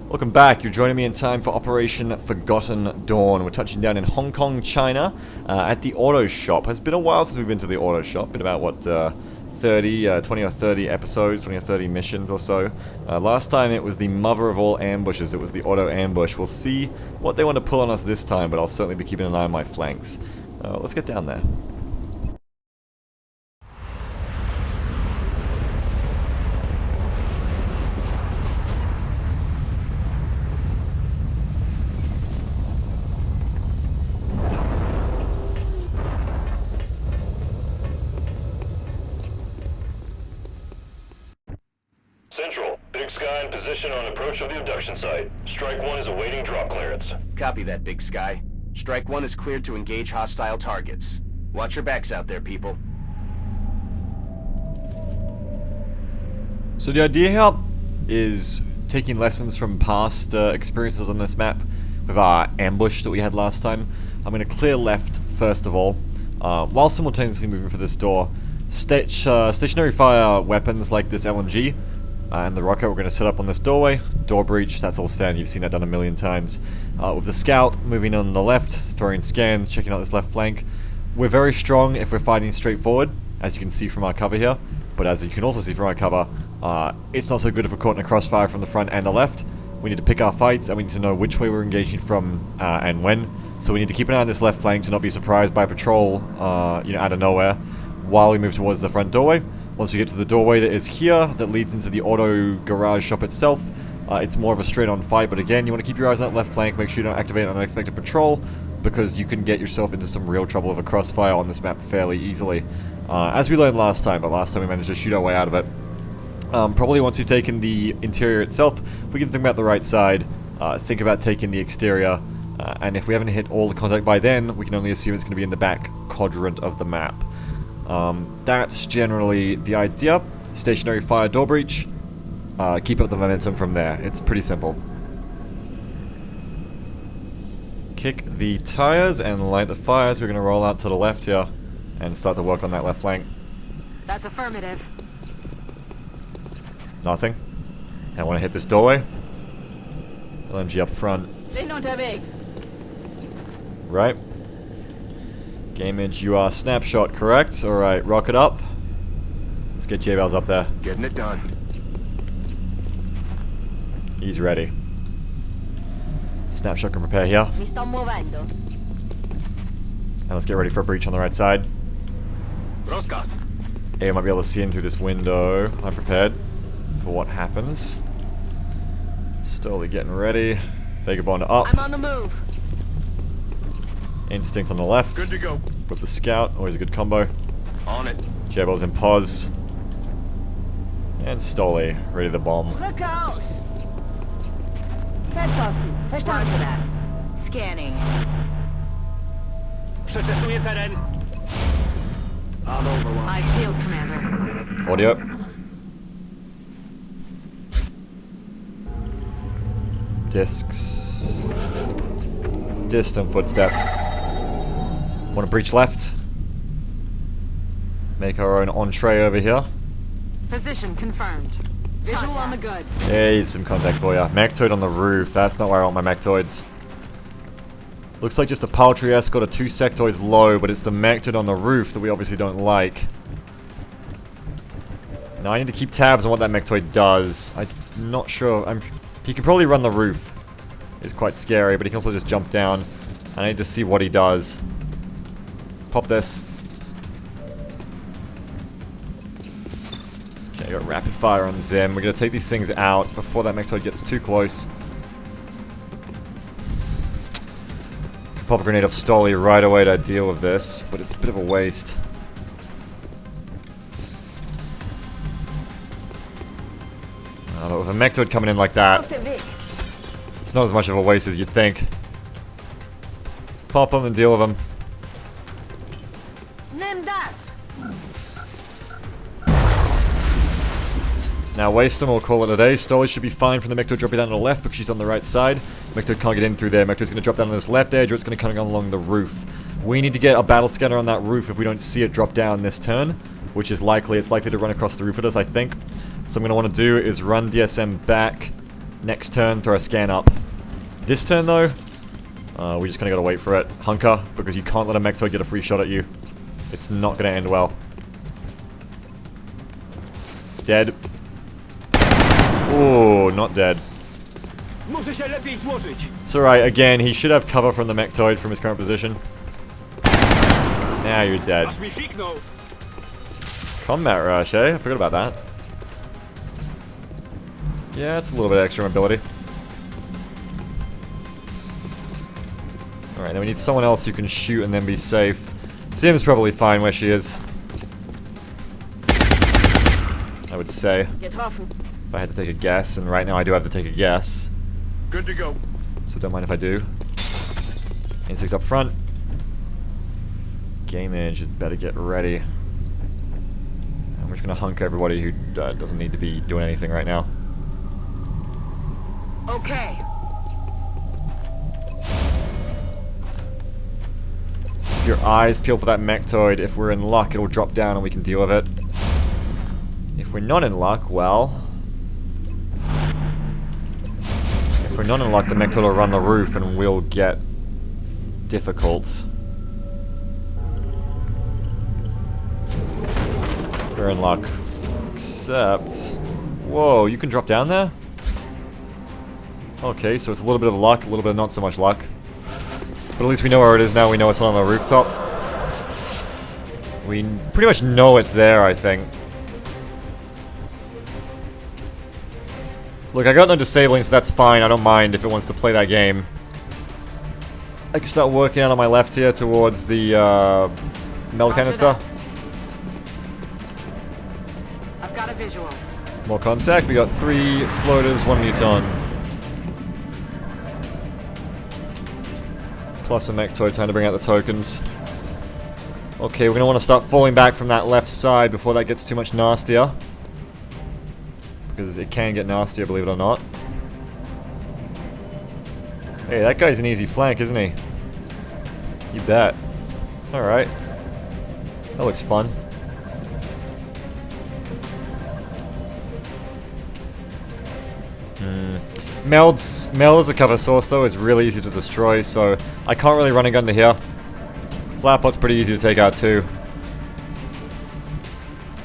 Welcome back. You're joining me in time for Operation Forgotten Dawn. We're touching down in Hong Kong, China, at the auto shop. It's been a while since we've been to the auto shop. Been about, what, 20 or 30 episodes, 20 or 30 missions or so. Last time it was the mother of all ambushes. It was the auto ambush. We'll see what they want to pull on us this time, but I'll certainly be keeping an eye on my flanks. Let's get down there. Central, Big Sky in position on approach of the abduction site. Strike 1 is awaiting drop clearance. Copy that, Big Sky. Strike 1 is cleared to engage hostile targets. Watch your backs out there, people. So the idea here is taking lessons from past experiences on this map with our ambush that we had last time. I'm going to clear left first of all, while simultaneously moving for this door. Stationary fire weapons like this LMG and the rocket we're going to set up on this doorway. Door breach, that's all standard, you've seen that done a million times. With the scout moving on the left, throwing scans, checking out this left flank. We're very strong if we're fighting straight forward, as you can see from our cover here. But as you can also see from our cover, it's not so good if we're caught in a crossfire from the front and the left. We need to pick our fights, and we need to know which way we're engaging from and when. So we need to keep an eye on this left flank to not be surprised by a patrol, out of nowhere, while we move towards the front doorway. Once we get to the doorway that is here, that leads into the auto garage shop itself, it's more of a straight-on fight. But again, you want to keep your eyes on that left flank, make sure you don't activate an unexpected patrol, because you can get yourself into some real trouble with a crossfire on this map fairly easily. As we learned last time, but last time we managed to shoot our way out of it. Probably once we've taken the interior itself, we can think about the right side, think about taking the exterior, and if we haven't hit all the contact by then, we can only assume it's going to be in the back quadrant of the map. That's generally the idea. Stationary fire door breach. Keep up the momentum from there. It's pretty simple. Kick the tires and light the fires. We're going to roll out to the left here and start to work on that left flank. That's affirmative. Nothing. I want to hit this doorway. LMG up front. Right. Gamage, you are snapshot, correct? Alright, rocket up. Let's get J-Bells up there. Getting it done. He's ready. Snapshot can prepare here. Mi sto muovendo. And let's get ready for a breach on the right side. Roscas. I might be able to see in through this window. I'm prepared for what happens. Slowly getting ready. Vagabond up. I'm on the move. Instinct on the left. Good to go. With the scout. Always a good combo. On it. J-Bells in pause. And Stoli, ready to bomb. Look out! Verstanden that. Scanning. Przetestuję teren. I'm over one. Eyes peeled, Commander. Audio. Discs. Distant footsteps. Want to breach left. Make our own entree over here. Position confirmed. Visual on the goods. Here's some contact for ya. Mactoid on the roof. That's not where I want my Mactoids. Looks like just a paltry escort of 2 sectoids low, but it's the Mactoid on the roof that we obviously don't like. Now I need to keep tabs on what that Mactoid does. I'm not sure. He can probably run the roof. It's quite scary, but he can also just jump down. I need to see what he does. Pop this. Okay, got rapid fire on Zim. We're going to take these things out before that Mactoid gets too close. Pop a grenade off Stoli right away to deal with this, but it's a bit of a waste. But with a Mactoid coming in like that, it's not as much of a waste as you'd think. Pop them and deal with them. Now waste them, we'll call it a day. Stoli should be fine from the Mactoid dropping down to the left because she's on the right side. Mactoid can't get in through there. Mactoid's going to drop down on this left edge, or it's going to come along the roof. We need to get a battle scanner on that roof if we don't see it drop down this turn, which is likely. It's likely to run across the roof at us, I think. So what I'm going to want to do is run DSM back Next turn, throw a scan up. This turn, though, we just kind of gotta wait for it. Hunker, because you can't let a mech toy get a free shot at you. It's not gonna end well. Dead. Oh, not dead. It's alright, again, he should have cover from the mechtoid from his current position. Now you're dead. Combat rush, eh? I forgot about that. Yeah, it's a little bit extra mobility. Alright, then we need someone else who can shoot and then be safe. Sim's probably fine where she is. I would say. If I had to take a guess, and right now I do have to take a guess. Good to go. So don't mind if I do. Insects up front. Game Edge is better get ready. I'm just gonna hunk everybody who doesn't need to be doing anything right now. Okay. Keep your eyes peeled for that mechtoid. If we're in luck, it'll drop down and we can deal with it. If we're not in luck, well... If we're not in luck, the mechtoid will run the roof and we'll get difficult. We're in luck. Except... Whoa, you can drop down there? Okay, so it's a little bit of luck, a little bit of not so much luck. But at least we know where it is now, we know it's on the rooftop. We pretty much know it's there, I think. Look, I got no disabling, so that's fine. I don't mind if it wants to play that game. I can start working out on my left here towards the meld canister. I've got a visual. More contact. We got 3 floaters, 1 muton. Plus a mechtoid, time to bring out the tokens. Okay, we're going to want to start falling back from that left side before that gets too much nastier. Because it can get nastier, believe it or not. Hey, that guy's an easy flank, isn't he? You bet. Alright. That looks fun. Meld as a cover source, though, is really easy to destroy, so I can't really run a gun to here. Flatpot's pretty easy to take out, too.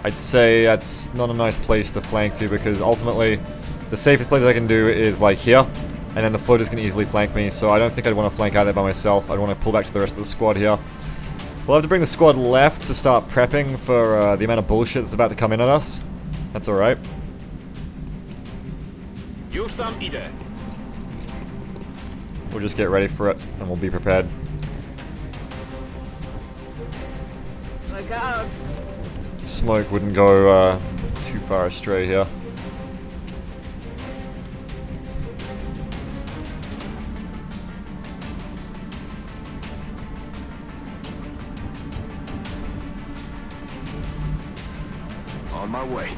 I'd say that's not a nice place to flank to, because ultimately, the safest place I can do is, like, here, and then the floaters can easily flank me, so I don't think I'd want to flank out there by myself. I'd want to pull back to the rest of the squad here. We'll have to bring the squad left to start prepping for the amount of bullshit that's about to come in on us. That's alright. We'll just get ready for it, and we'll be prepared. Look out. Smoke wouldn't go too far astray here. On my way.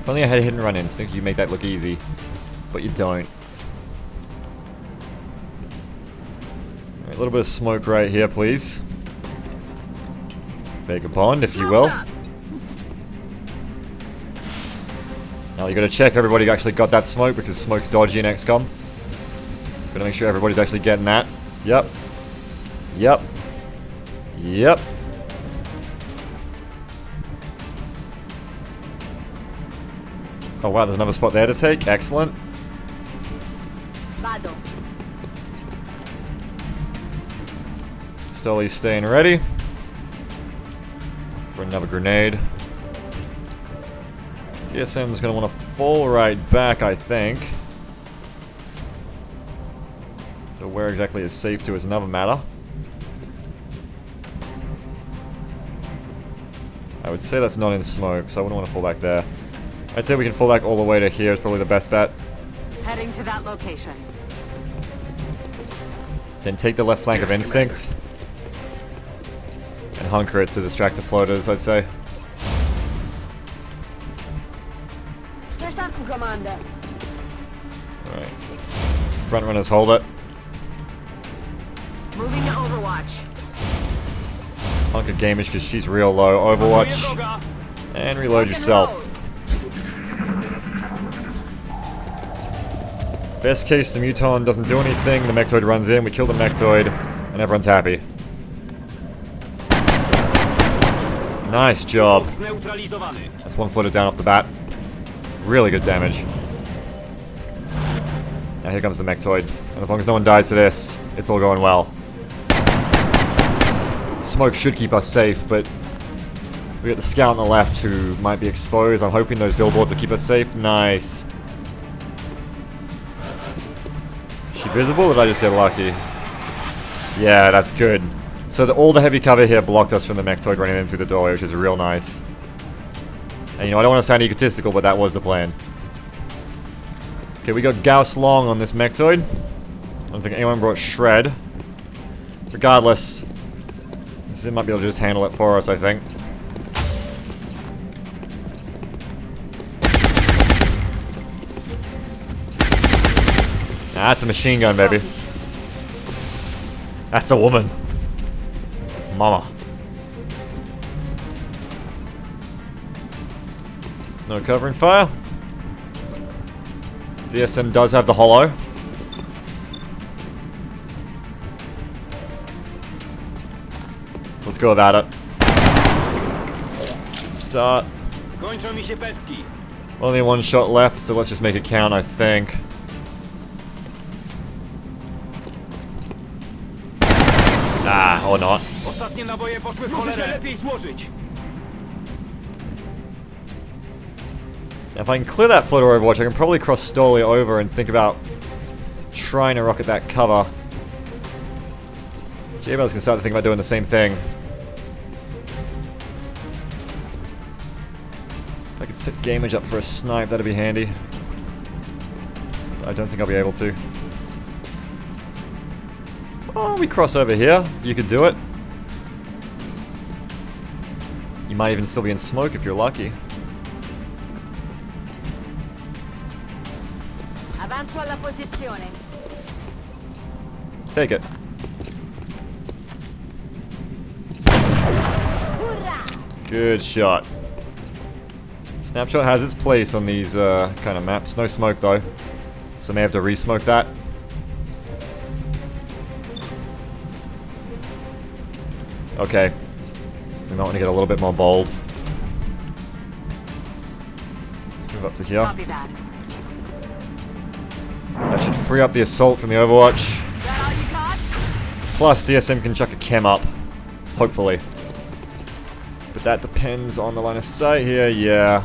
If only I had a hit and run instinct, you make that look easy. But you don't. Right, a little bit of smoke right here, please. Beg your pardon, if you will. Now you gotta check everybody actually got that smoke, because smoke's dodgy in XCOM. Gotta make sure everybody's actually getting that. Yep. Yep. Yep. Oh wow, there's another spot there to take. Excellent. Stolly's staying ready for another grenade. DSM's gonna want to fall right back, I think. So where exactly is safe to is another matter. I would say that's not in smoke, so I wouldn't want to fall back there. I'd say we can fall back all the way to here is probably the best bet. Heading to that location. Then take the left flank of instinct. And hunker it to distract the floaters, I'd say. Alright. Front runners hold it. Moving to Overwatch. Hunker Gamish because she's real low. Overwatch. And reload yourself. Best case, the Muton doesn't do anything, the Mechtoid runs in, we kill the Mechtoid, and everyone's happy. Nice job. That's one footer down off the bat. Really good damage. Now here comes the Mechtoid. And as long as no one dies to this, it's all going well. Smoke should keep us safe, but we got the scout on the left who might be exposed. I'm hoping those billboards will keep us safe. Nice. Is she visible or did I just get lucky? Yeah, that's good. So all the heavy cover here blocked us from the Mechtoid running in through the doorway, which is real nice. And you know, I don't want to sound egotistical, but that was the plan. Okay, we got Gauss Long on this Mechtoid. I don't think anyone brought Shred. Regardless, Zim might be able to just handle it for us, I think. Nah, that's a machine gun, baby. That's a woman. Mama. No covering fire. DSM does have the holo. Let's go about it. Let's start. Only one shot left, so let's just make it count, I think. Ah, or not. If I can clear that floater overwatch, I can probably cross Stoli over and think about trying to rocket that cover. J-Bells can start to think about doing the same thing. If I could set Gamage up for a snipe, that'd be handy. I don't think I'll be able to. Oh, we cross over here. You could do it. You might even still be in smoke if you're lucky. Avanzo alla posizione. Take it. Good shot. Snapshot has its place on these kind of maps. No smoke though, so may have to re-smoke that. Okay. We might want to get a little bit more bold. Let's move up to here. Copy that. That should free up the assault from the Overwatch. Is that all you got? Plus, DSM can chuck a chem up. Hopefully. But that depends on the line of sight here, yeah.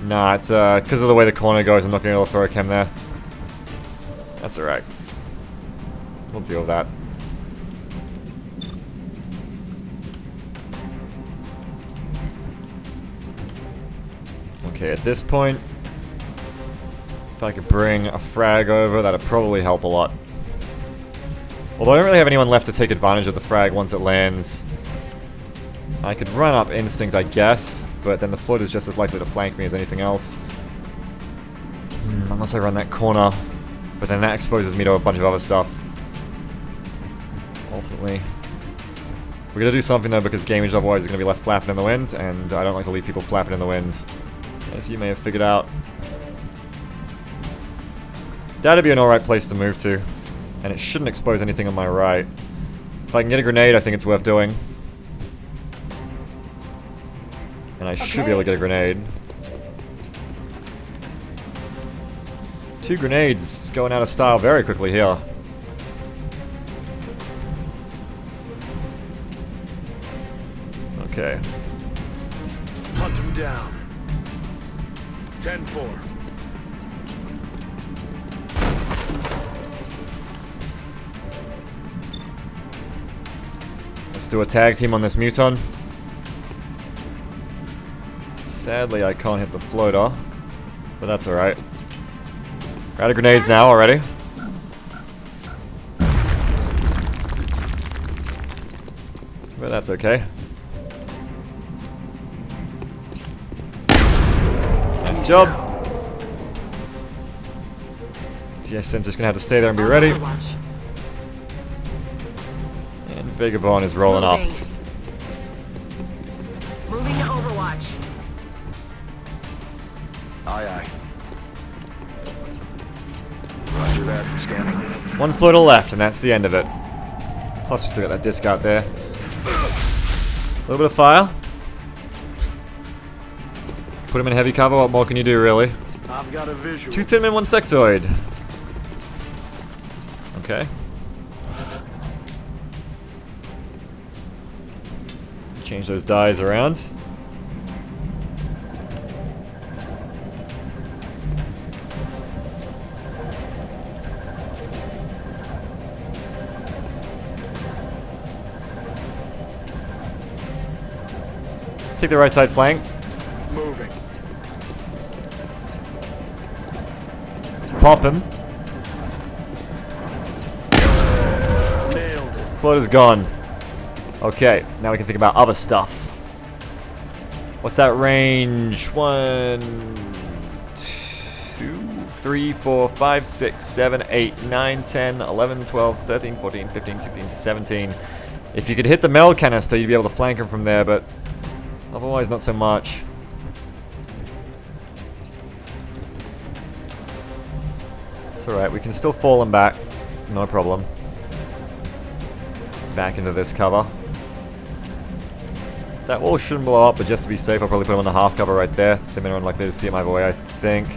Nah, it's because of the way the corner goes, I'm not going to be able to throw a chem there. That's alright. We'll deal with that. Okay, at this point, if I could bring a frag over, that'd probably help a lot. Although I don't really have anyone left to take advantage of the frag once it lands. I could run up Instinct, I guess, but then the float is just as likely to flank me as anything else. Unless I run that corner, but then that exposes me to a bunch of other stuff. Ultimately. We're gonna do something though, because Gamage otherwise is gonna be left flapping in the wind, and I don't like to leave people flapping in the wind. As you may have figured out. That'd be an alright place to move to, and it shouldn't expose anything on my right. If I can get a grenade, I think it's worth doing. And I should be able to get a grenade. 2 grenades going out of style very quickly here. Okay. Hunt him down. 10-4. Let's do a tag team on this Muton. Sadly, I can't hit the floater, but that's alright. We're out of grenades now already. But that's okay. Nice job. Yes, I'm just gonna have to stay there and be ready. And Vagabond is rolling up. Aye, aye. Roger that. Scanning. One floater left, and that's the end of it. Plus, we still got that disc out there. A little bit of fire. Put him in heavy cover. What more can you do, really? I've got a visual. 2 thin men, 1 sectoid. Okay. Change those dies around. Take the right side flank. Moving. Pop him. Nailed it. Floater's gone. Okay, now we can think about other stuff. What's that range? 1, 2, 3, 4, 5, 6, 7, 8, 9, 10, 11, 12, 13, 14, 15, 16, 17. If you could hit the metal canister, you'd be able to flank him from there, but otherwise not so much. It's alright, we can still fall him back. No problem. Back into this cover. That wall shouldn't blow up, but just to be safe, I'll probably put him on the half cover right there. They're more unlikely to see him either way, I think.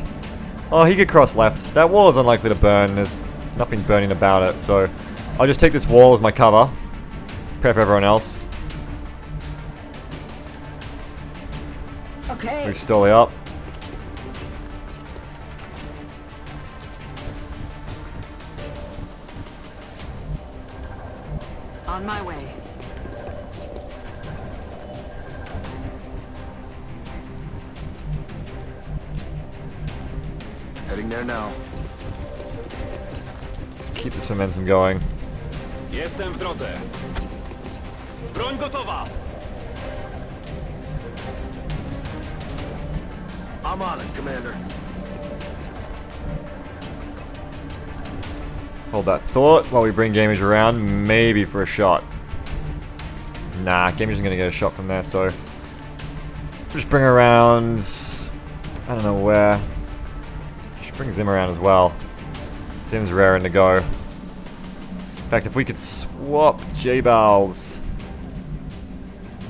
Oh, he could cross left. That wall is unlikely to burn. There's nothing burning about it, so I'll just take this wall as my cover. Prepare for everyone else. Okay. Move slowly up. On my way. Heading there now. Let's keep this momentum going. Jestem w drodze. Broń gotowa. I'm on it, Commander. Hold that thought while we bring Gamage around, maybe for a shot. Nah, Gamage isn't going to get a shot from there, so just bring her around. I don't know where. Just bring Zim around as well. Zim's raring to go. In fact, if we could swap J-Bals.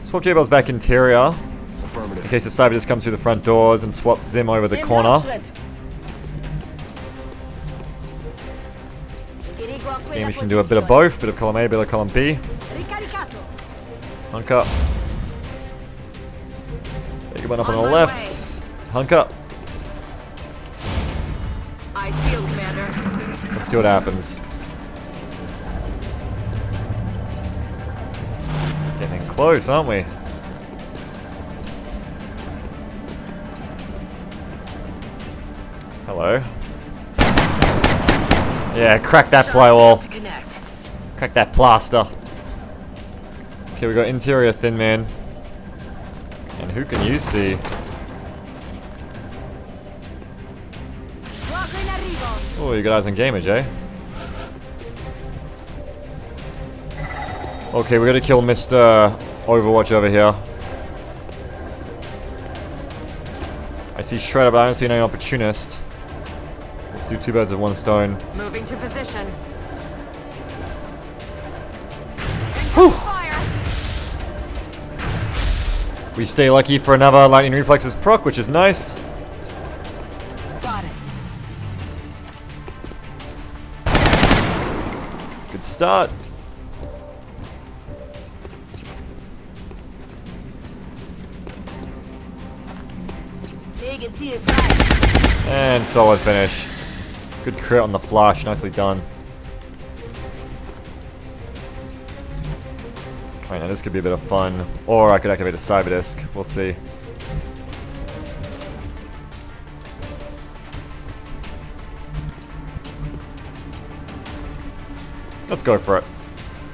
Swap J-Bals back interior. Affirmative. In case the cyber just comes through the front doors, and swap Zim over the corner. Gamage can do a bit of both, bit of column A, bit of column B. Hunk up. Take one up on the left. Hunk up. I feel, Commander. Let's see what happens. Getting close, aren't we? Hello. Yeah, crack that plywall. Crack that plaster. Okay, we got interior thin man. And who can you see? Oh, you got eyes on Gamage, eh? Okay, we gotta kill Mr. Overwatch over here. I see Shredder, but I don't see any opportunist. Let's do 2 birds with 1 stone. Moving to position. Whew. Fire. We stay lucky for another Lightning Reflexes proc, which is nice. Got it. Good start. And solid finish. Good crit on the flash, nicely done. Alright, now this could be a bit of fun. Or I could activate the Cyber Disc. We'll see. Let's go for it.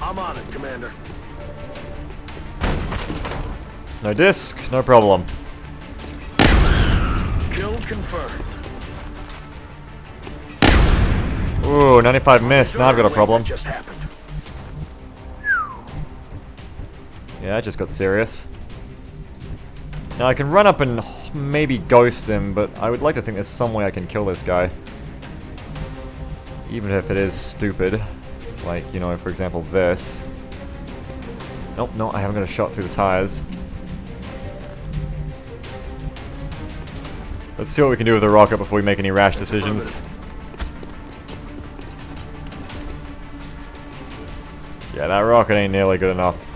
I'm on it, Commander. No disc, no problem. Kill confirmed. Ooh, 95 missed. Now I've got a problem. What just happened? Yeah, it just got serious. Now I can run up and maybe ghost him, but I would like to think there's some way I can kill this guy. Even if it is stupid. Like, you know, for example, this. Nope, no, I haven't got a shot through the tires. Let's see what we can do with the rocket before we make any rash decisions. Yeah, that rocket ain't nearly good enough.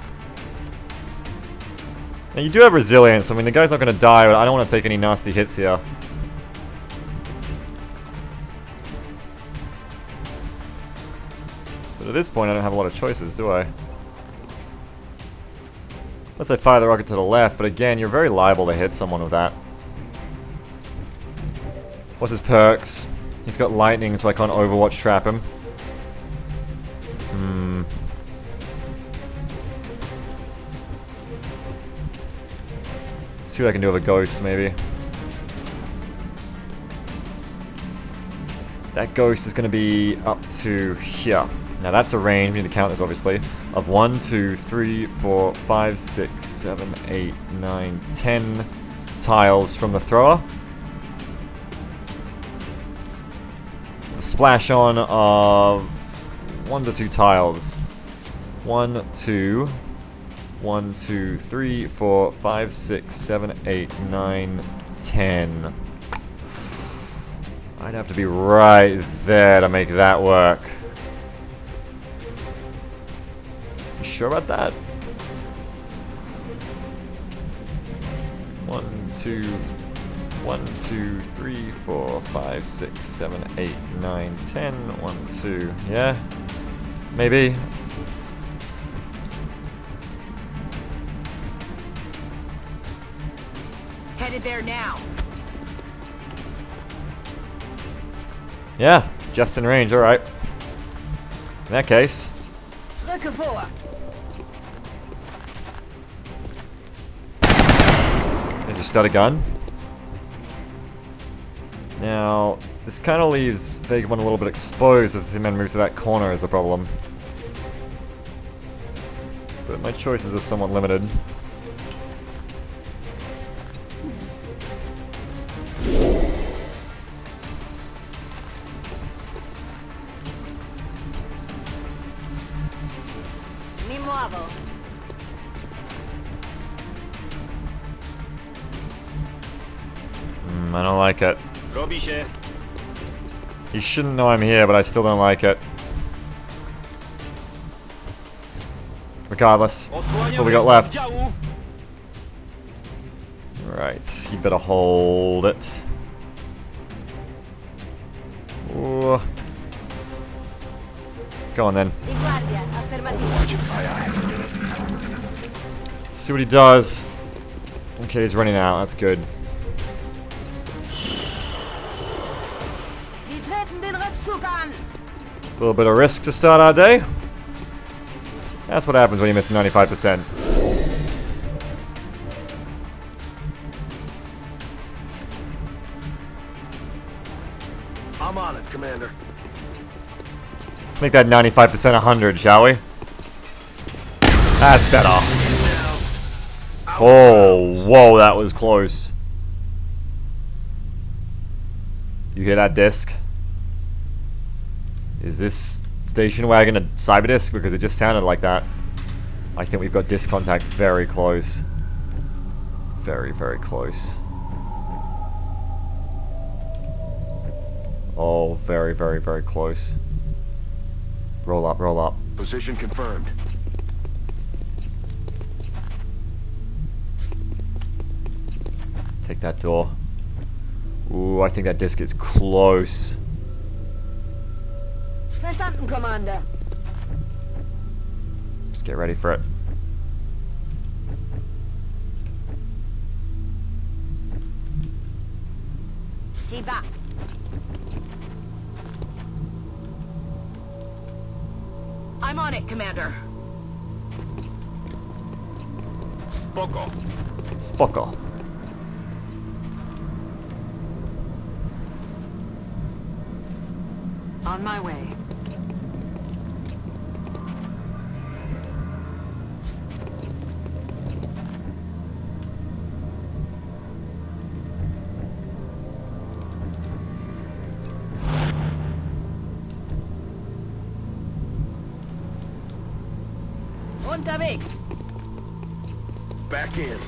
Now, you do have resilience. I mean, the guy's not going to die, but I don't want to take any nasty hits here. But at this point, I don't have a lot of choices, do I? Unless I fire the rocket to the left, but again, you're very liable to hit someone with that. What's his perks? He's got lightning, so I can't Overwatch trap him. See what I can do with a ghost, maybe. That ghost is going to be up to here. Now that's a range, we need to count this obviously, of 1, 2, 3, 4, 5, 6, 7, 8, 9, 10 tiles from the thrower. A splash on of 1 to 2 tiles. 1, 2, 1, 2, 3, 4, 5, 6, 7, 8, 9, 10. I'd have to be right there to make that work. You sure about that? 1, 2, 1, 2, 3, 4, 5, 6, 7, 8, 9, 10. 1, 2. Yeah? Maybe. Headed there now. Yeah, just in range, alright. In that case. Looking for. There's a stutter gun. Now, this kind of leaves Vagabond a little bit exposed as the man moves to that corner is the problem. But my choices are somewhat limited. I don't like it. You shouldn't know I'm here, but I still don't like it. Regardless, that's all we got left. Right, you better hold it. Ooh. Go on then. Let's see what he does. Okay, he's running out. That's good. A little bit of risk to start our day. That's what happens when you miss 95%. I'm on it, Commander. Let's make that 95% 100, shall we? That's better. Oh, whoa, that was close. You hear that disc? Is this station wagon a cyber disc? Because it just sounded like that. I think we've got disc contact very close. Very, very close. Oh, very, very, very close. Roll up, roll up. Position confirmed. Take that door. Ooh, I think that disc is close. Verstanden, Commander. Just get ready for it. See back. I'm on it, Commander. Spoko. Spoko. On my way. Unterwegs. Back in.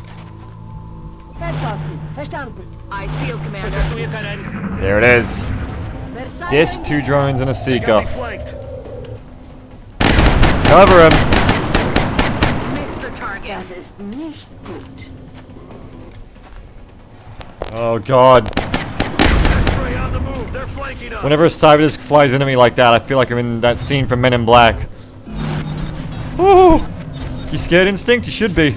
Festposten. Verstanden. Eyes peeled, Commander. There it is. Versailles. Disc, 2 drones, and a Got seeker. me flanked. Cover him. Missed the target. Das ist nicht gut. Oh god. X-ray on the move. They're flanking us. Whenever a Cyberdisc flies into me like that, I feel like I'm in that scene from Men in Black. Woo! You scared, Instinct? You should be.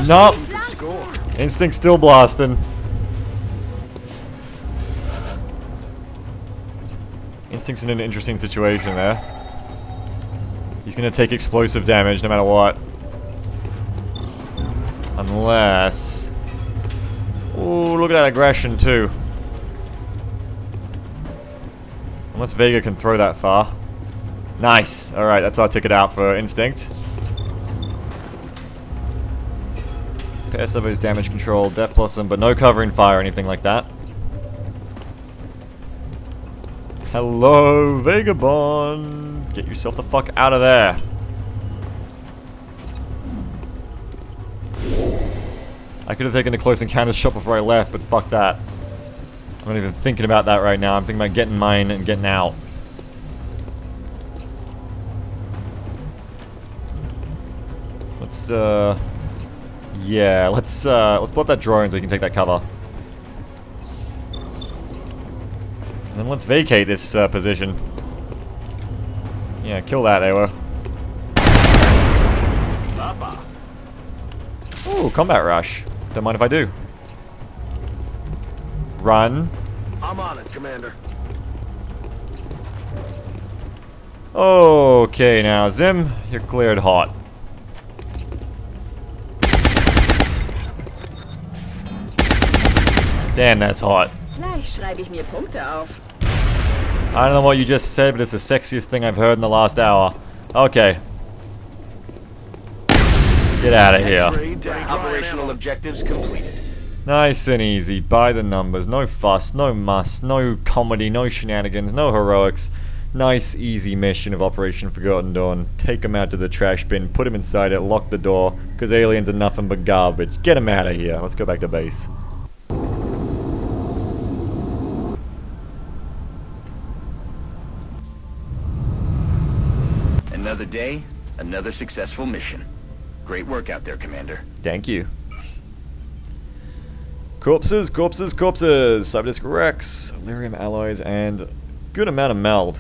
Nope. Score. Instinct still blasting. Instinct's in an interesting situation there. He's gonna take explosive damage no matter what. Unless... Ooh, look at that aggression too. Unless Vega can throw that far. Nice! Alright, that's our ticket out for Instinct. Pair servos, damage control, depth blossom, but no covering fire or anything like that. Hello, Vagabond! Get yourself the fuck out of there. I could have taken the close encounters shot before I left, but fuck that. I'm not even thinking about that right now. I'm thinking about getting mine and getting out. Let's, yeah, let's blow up that drone so you can take that cover. And then let's vacate this position. Yeah, kill that, they were. Ooh, combat rush. Don't mind if I do. Run. I'm on it, Commander. Okay, now Zim, you're cleared hot. Damn, that's hot. Gleich schreibe ich mir Punkte auf. I don't know what you just said, but it's the sexiest thing I've heard in the last hour. Okay. Get out of here. X-ray down. Operational objectives completed. Nice and easy, by the numbers, no fuss, no muss, no comedy, no shenanigans, no heroics. Nice, easy mission of Operation Forgotten Dawn. Take him out to the trash bin, put him inside it, lock the door, because aliens are nothing but garbage. Get him out of here. Let's go back to base. Another day, another successful mission. Great work out there, Commander. Thank you. Corpses, corpses, corpses! Cyberdisc Rex, Lyrium alloys, and good amount of meld.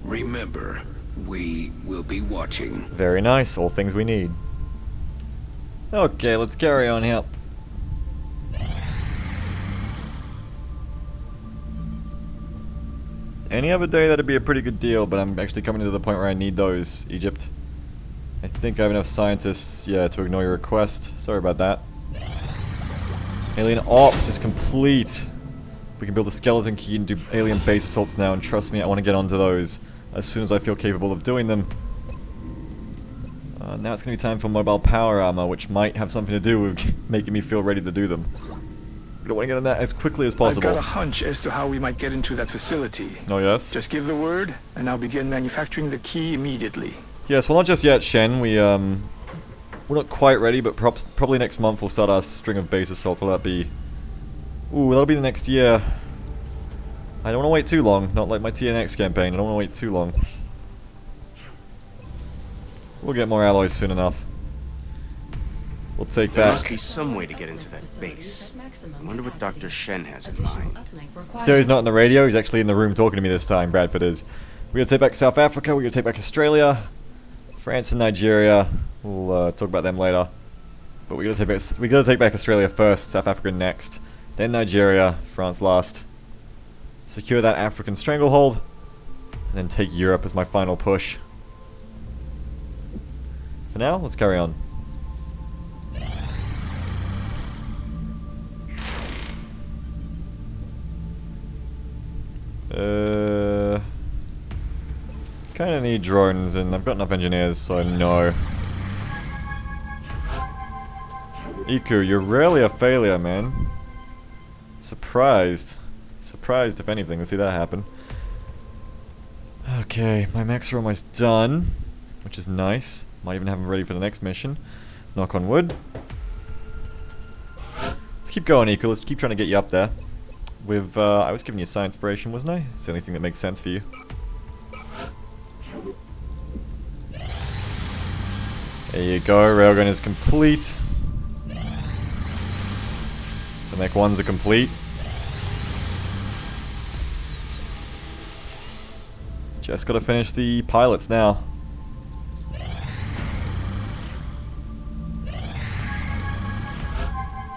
Remember, we will be watching. Very nice, all things we need. Okay, let's carry on here. Any other day that'd be a pretty good deal, but I'm actually coming to the point where I need those, Egypt. I think I have enough scientists, yeah, to ignore your request. Sorry about that. Alien Ops is complete. We can build a skeleton key and do alien base assaults now, and trust me, I want to get onto those as soon as I feel capable of doing them. Now it's going to be time for mobile power armor, which might have something to do with making me feel ready to do them. I want to get on that as quickly as possible. I've got a hunch as to how we might get into that facility. Oh yes? Just give the word, and I'll begin manufacturing the key immediately. Yes, well not just yet, Shen. We're not quite ready, but probably next month we'll start our string of base assaults. Will that be... Ooh, that'll be the next year. I don't want to wait too long. Not like my TNX campaign. I don't want to wait too long. We'll get more alloys soon enough. We'll take There back... must be some way to get into that base. I wonder what Dr. Shen has in mind. So he's not in the radio, he's actually in the room talking to me this time, Bradford is. We're gonna take back South Africa, we're gonna take back Australia, France and Nigeria. We'll talk about them later. But we gotta take back Australia first, South Africa next. Then Nigeria, France last. Secure that African stranglehold. And then take Europe as my final push. For now, let's carry on. Kinda need drones, and I've got enough engineers, so no. Iku, you're rarely a failure, man. Surprised. Surprised, if anything, to see that happen. Okay, my mechs are almost done, which is nice. Might even have them ready for the next mission. Knock on wood. Let's keep going, Eco. Let's keep trying to get you up there. With, I was giving you Psi Inspiration, wasn't I? It's the only thing that makes sense for you. There you go, railgun is complete. The mech ones are complete. Just gotta finish the pilots now.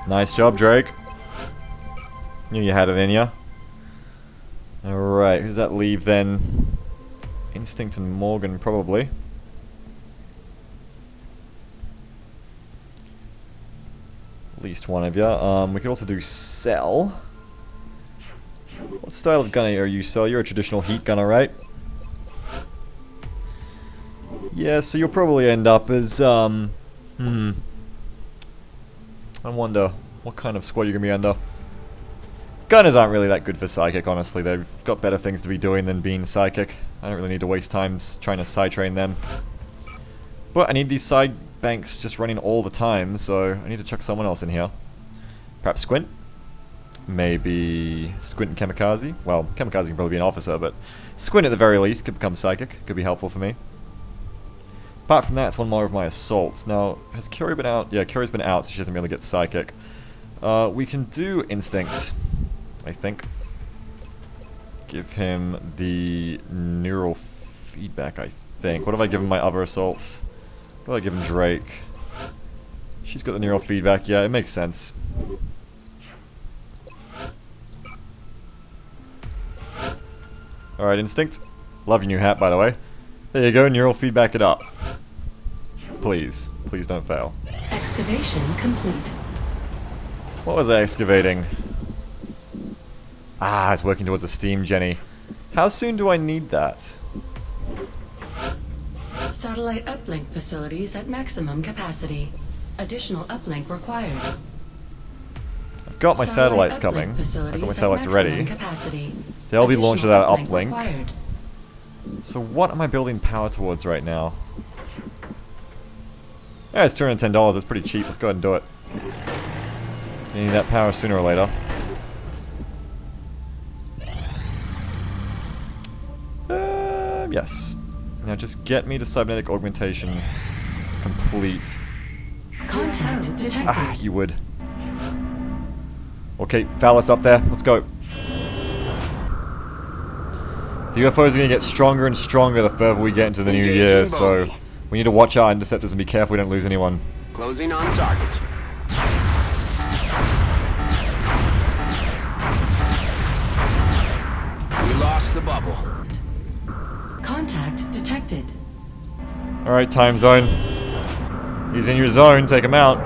Nice job, Drake. Knew you had it in ya. Alright, who's that leave then? Instinct and Morgan, probably. At least one of ya. We could also do Cell. What style of gunner are you, Cell? You're a traditional heat gunner, right? Yeah, so you'll probably end up as, I wonder what kind of squad you're gonna be under. Gunners aren't really that good for Psychic, honestly. They've got better things to be doing than being Psychic. I don't really need to waste time trying to Psy train them. But I need these side banks just running all the time, so I need to chuck someone else in here. Perhaps Squint? Maybe Squint and Kamikaze? Well, Kamikaze can probably be an officer, but Squint at the very least could become Psychic. Could be helpful for me. Apart from that, it's one more of my assaults. Now, has Curie been out? Yeah, Curie's been out, so she doesn't really get Psychic. We can do Instinct, I think. Give him the neural feedback, I think. What have I given my other assaults? What have I given Drake? She's got the neural feedback, yeah, it makes sense. Alright, Instinct. Love your new hat, by the way. There you go, neural feedback it up. Please. Please don't fail. Excavation complete. What was I excavating? Ah, it's working towards a steam Jenny. How soon do I need that? Satellite uplink facilities at maximum capacity. Additional uplink required. I've got my satellites coming. I've got my satellites ready. They'll be launched without uplink. Required. So what am I building power towards right now? Yeah, it's $210. It's pretty cheap. Let's go ahead and do it. You need that power sooner or later. Yes. Now just get me to cybernetic augmentation complete. Contact detected. Ah, you would. Okay, Phallus up there. Let's go. The UFOs are going to get stronger and stronger the further we get into the new year, so we need to watch our interceptors and be careful we don't lose anyone. Closing on target. We lost the bubble. Contact detected. Alright, time zone. He's in your zone, take him out.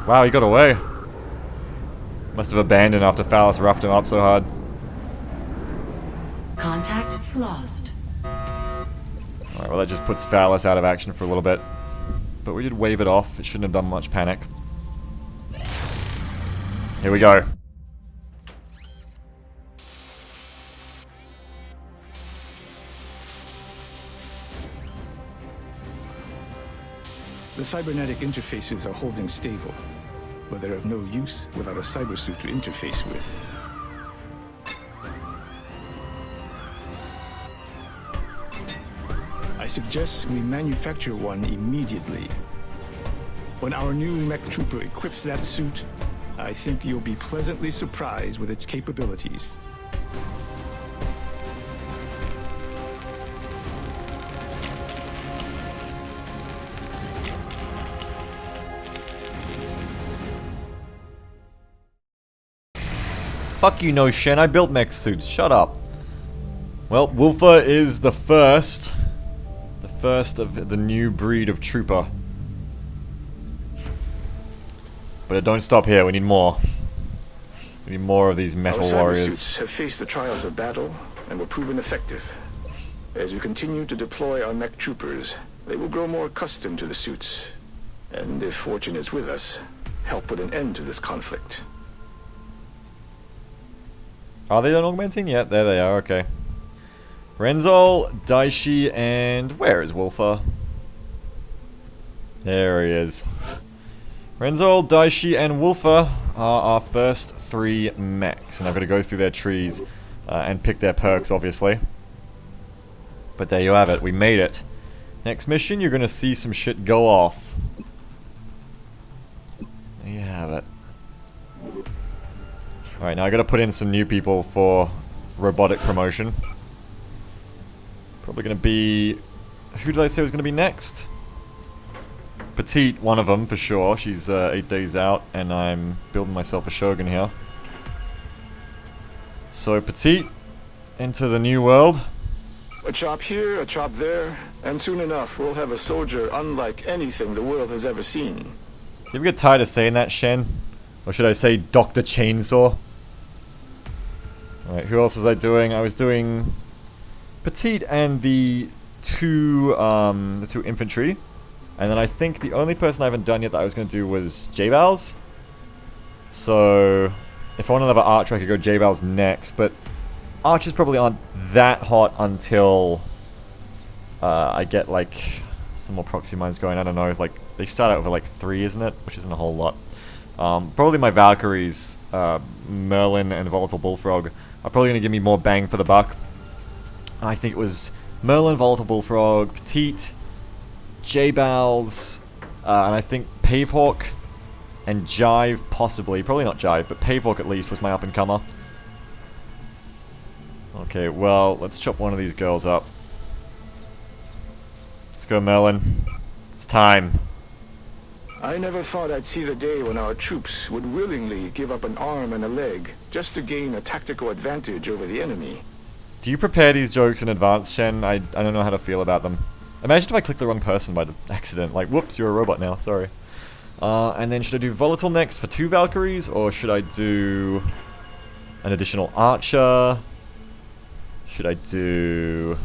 Wow, he got away. Must have abandoned after Phallus roughed him up so hard. Contact lost. Alright, well that just puts Phallus out of action for a little bit. But we did wave it off, it shouldn't have done much panic. Here we go. The cybernetic interfaces are holding stable, but they're of no use without a cybersuit to interface with. I suggest we manufacture one immediately. When our new mech trooper equips that suit, I think you'll be pleasantly surprised with its capabilities. Fuck you, no Shen. I built mech suits. Shut up. Well, Wolfer is the first of the new breed of trooper. But it don't stop here. We need more. We need more of these metal warriors. Cybersuits have faced the trials of battle and were proven effective. As we continue to deploy our mech troopers, they will grow more accustomed to the suits, and if fortune is with us, help put an end to this conflict. Are they done augmenting? Yeah, there they are, okay. Renzol, Daishi, and where is Wolfer? There he is. Renzol, Daishi, and Wolfer are our first 3 mechs, and I've got to go through their trees and pick their perks, obviously. But there you have it, we made it. Next mission, you're going to see some shit go off. There you have it. Alright, now I got to put in some new people for robotic promotion. Probably going to be... Who did I say was going to be next? Petite, one of them for sure. She's 8 days out, and I'm building myself a Shogun here. So Petite, into the new world. A chop here, a chop there, and soon enough we'll have a soldier unlike anything the world has ever seen. Do you ever get tired of saying that, Shen? Or should I say Dr. Chainsaw? Alright, who else was I doing? I was doing Petite and the two infantry. And then I think the only person I haven't done yet that I was going to do was J-Vals. So, if I want another archer, I could go J-Vals next. But archers probably aren't that hot until I get, like, some more proxy mines going. I don't know, like, they start out with, like, 3, isn't it? Which isn't a whole lot. Probably my Valkyries, Merlin and Volatile Bullfrog, are probably going to give me more bang for the buck. I think it was Merlin, Volatile Bullfrog, Petite, J-Bals, and I think Pavehawk and Jive, possibly. Probably not Jive, but Pavehawk at least was my up-and-comer. Okay, well, let's chop one of these girls up. Let's go, Merlin. It's time. I never thought I'd see the day when our troops would willingly give up an arm and a leg just to gain a tactical advantage over the enemy. Do you prepare these jokes in advance, Shen? I don't know how to feel about them. Imagine if I clicked the wrong person by accident. Like, whoops, you're a robot now, sorry. And then should I do Volatile next for 2 Valkyries? Or should I do an additional Archer? Should I do...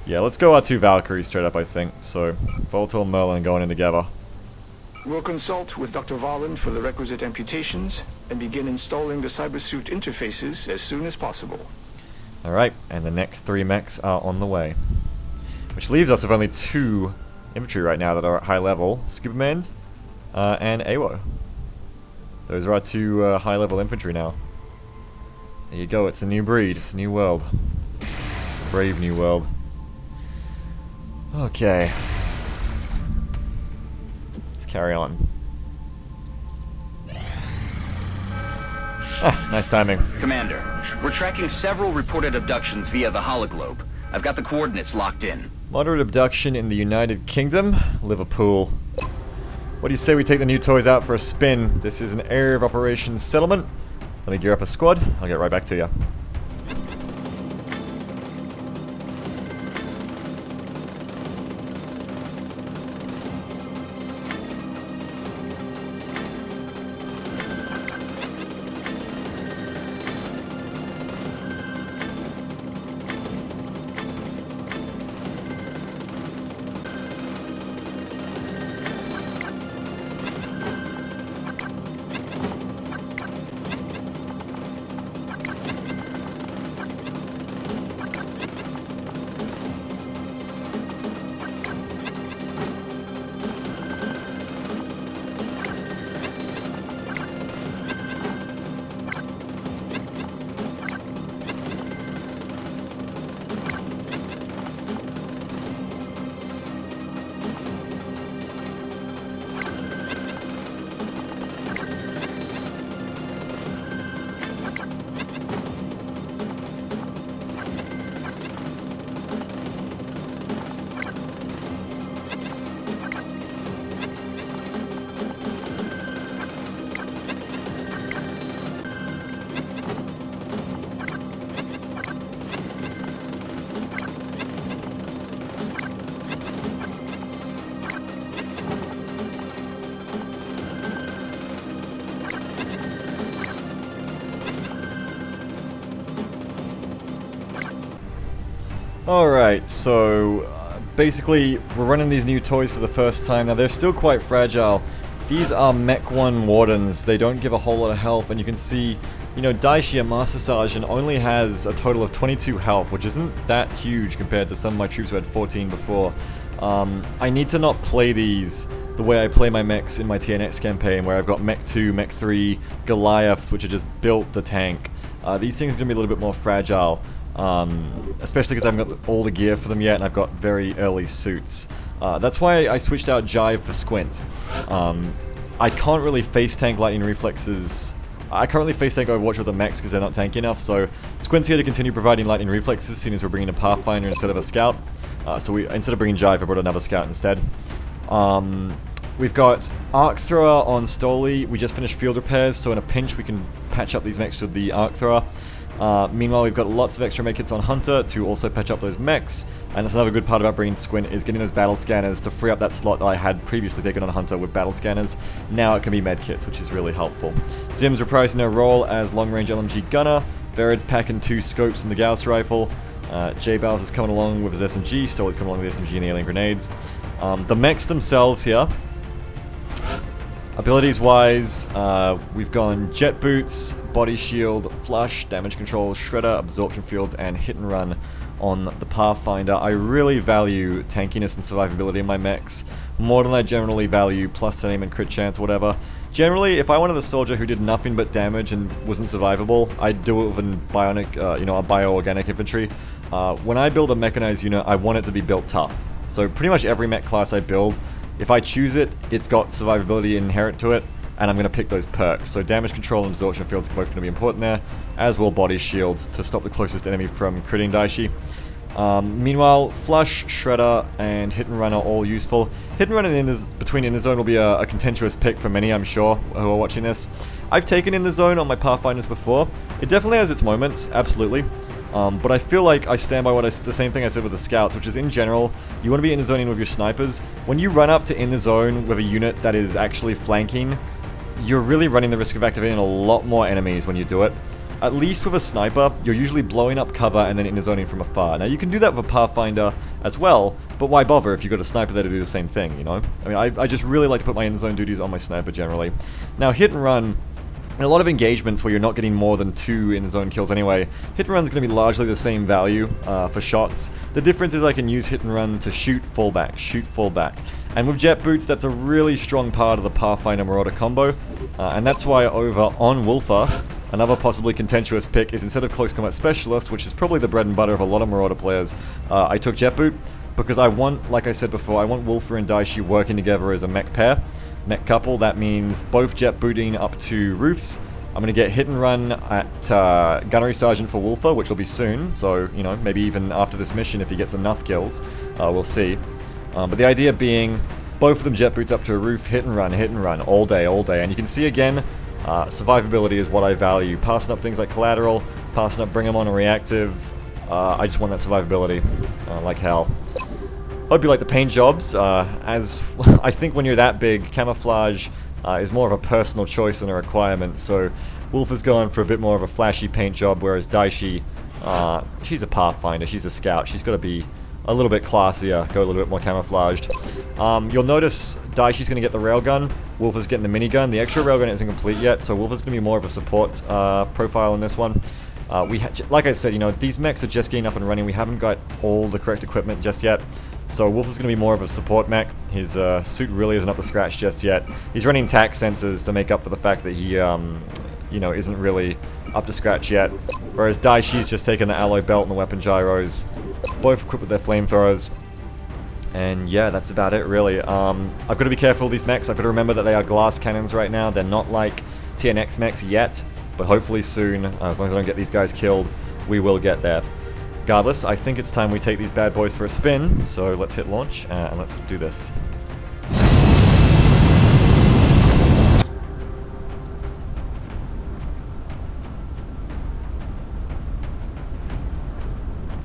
Yeah, let's go our 2 Valkyries straight up, I think. So, Volatile and Merlin going in together. We'll consult with Dr. Volland for the requisite amputations and begin installing the cybersuit interfaces as soon as possible. Alright, and the next 3 mechs are on the way. Which leaves us with only 2 infantry right now that are at high level. Scuba and AWO. Those are our 2 high level infantry now. There you go, it's a new breed, it's a new world. It's a brave new world. Okay. Let's carry on. Ah, nice timing. Commander, we're tracking several reported abductions via the hologlobe. I've got the coordinates locked in. Moderate abduction in the United Kingdom, Liverpool. What do you say we take the new toys out for a spin? This is an area of operations settlement. Let me gear up a squad. I'll get right back to you. Alright, so basically we're running these new toys for the first time. Now they're still quite fragile. These are Mech 1 Wardens. They don't give a whole lot of health, and you can see you know, Daishi, a Master Sergeant, only has a total of 22 health, which isn't that huge compared to some of my troops who had 14 before. I need to not play these the way I play my mechs in my TNX campaign, where I've got Mech 2, Mech 3, Goliaths, which are just built to tank. These things are going to be a little bit more fragile, especially because I haven't got all the gear for them yet, and I've got very early suits. That's why I switched out Jive for Squint. I can't really face tank lightning reflexes. I can't really face tank Overwatch with the mechs because they're not tanky enough, so Squint's here to continue providing lightning reflexes, seeing as we're bringing a Pathfinder instead of a Scout. So instead of bringing Jive, I brought another Scout instead. We've got Arc Thrower on Stoli. We just finished field repairs, so in a pinch we can patch up these mechs with the Arc Thrower. Meanwhile, we've got lots of extra medkits on Hunter to also patch up those mechs, and that's another good part about bringing Squint, is getting those battle scanners to free up that slot that I had previously taken on Hunter with battle scanners. Now it can be medkits, which is really helpful. Zim's reprising their role as long-range LMG gunner. Verid's packing 2 scopes and the Gauss rifle. J-Bowers is coming along with his SMG. Stoli's coming along with the SMG and the alien grenades. The mechs themselves here, abilities-wise, we've gone Jet Boots, Body Shield, Flush, Damage Control, Shredder, Absorption Fields, and Hit and Run on the Pathfinder. I really value tankiness and survivability in my mechs, more than I generally value plus to aim and crit chance, whatever. Generally, if I wanted a soldier who did nothing but damage and wasn't survivable, I'd do it with a bionic, a bio-organic infantry. When I build a mechanized unit, I want it to be built tough. So pretty much every mech class I build, if I choose it, it's got survivability inherent to it, and I'm going to pick those perks. So damage control and absorption fields are both going to be important there, as will body shields to stop the closest enemy from critting Daishi. Meanwhile, Flush, Shredder, and Hit and Run are all useful. Hit and Run between in the zone will be a contentious pick for many, I'm sure, who are watching this. I've taken in the zone on my Pathfinders before. It definitely has its moments, absolutely. But I feel like I stand by the same thing I said with the Scouts, which is in general, you want to be in the zone in with your snipers. When you run up to in the zone with a unit that is actually flanking, you're really running the risk of activating a lot more enemies when you do it. At least with a sniper, you're usually blowing up cover and then in the zoning from afar. Now you can do that with a Pathfinder as well, but why bother if you've got a sniper there to do the same thing, you know? I mean, I just really like to put my in the zone duties on my sniper generally. Now Hit and Run, in a lot of engagements where you're not getting more than 2 in the zone kills anyway, Hit and Run's going to be largely the same value for shots. The difference is I can use Hit and Run to shoot, fall back, shoot, fall back. And with Jet Boots, that's a really strong part of the Pathfinder Marauder combo, and that's why over on Wolfer, another possibly contentious pick is instead of Close Combat Specialist, which is probably the bread and butter of a lot of Marauder players, I took Jet Boot, because I want, like I said before, I want Wolfer and Daishi working together as a mech pair. Mech couple, that means both jet booting up to roofs. I'm going to get Hit and Run at Gunnery Sergeant for Wolfer, which will be soon, so, you know, maybe even after this mission if he gets enough kills, we'll see. But the idea being, both of them jet boots up to a roof, hit and run, all day, and you can see again, survivability is what I value. Passing up things like collateral, passing up bring them on a reactive, I just want that survivability, like hell. Hope you like the paint jobs, as I think when you're that big, camouflage is more of a personal choice than a requirement, so Wolf is going for a bit more of a flashy paint job, whereas Daishi, she's a Pathfinder, she's a Scout, she's got to be a little bit classier, go a little bit more camouflaged. You'll notice Daishi's going to get the railgun, Wolf is getting the minigun. The extra railgun isn't complete yet, so Wolf is going to be more of a support profile in this one. Like I said, you know, these mechs are just getting up and running, we haven't got all the correct equipment just yet. So Wolf is going to be more of a support mech. His suit really isn't up to scratch just yet. He's running tac sensors to make up for the fact that he, you know, isn't really up to scratch yet. Whereas Daishi's just taken the alloy belt and the weapon gyros, both equipped with their flamethrowers. And yeah, that's about it really. I've got to be careful with these mechs. I've got to remember that they are glass cannons right now. They're not like TNX mechs yet, but hopefully soon, as long as I don't get these guys killed, we will get there. Regardless, I think it's time we take these bad boys for a spin, so let's hit launch, and let's do this.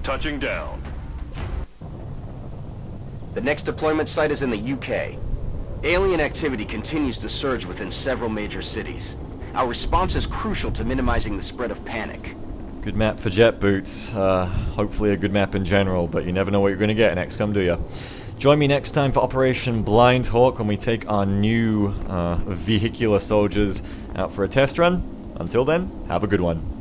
Touching down. The next deployment site is in the UK. Alien activity continues to surge within several major cities. Our response is crucial to minimizing the spread of panic. Good map for jet boots, hopefully a good map in general, but you never know what you're going to get in XCOM, do you? Join me next time for Operation Blind Hawk when we take our new vehicular soldiers out for a test run. Until then, have a good one.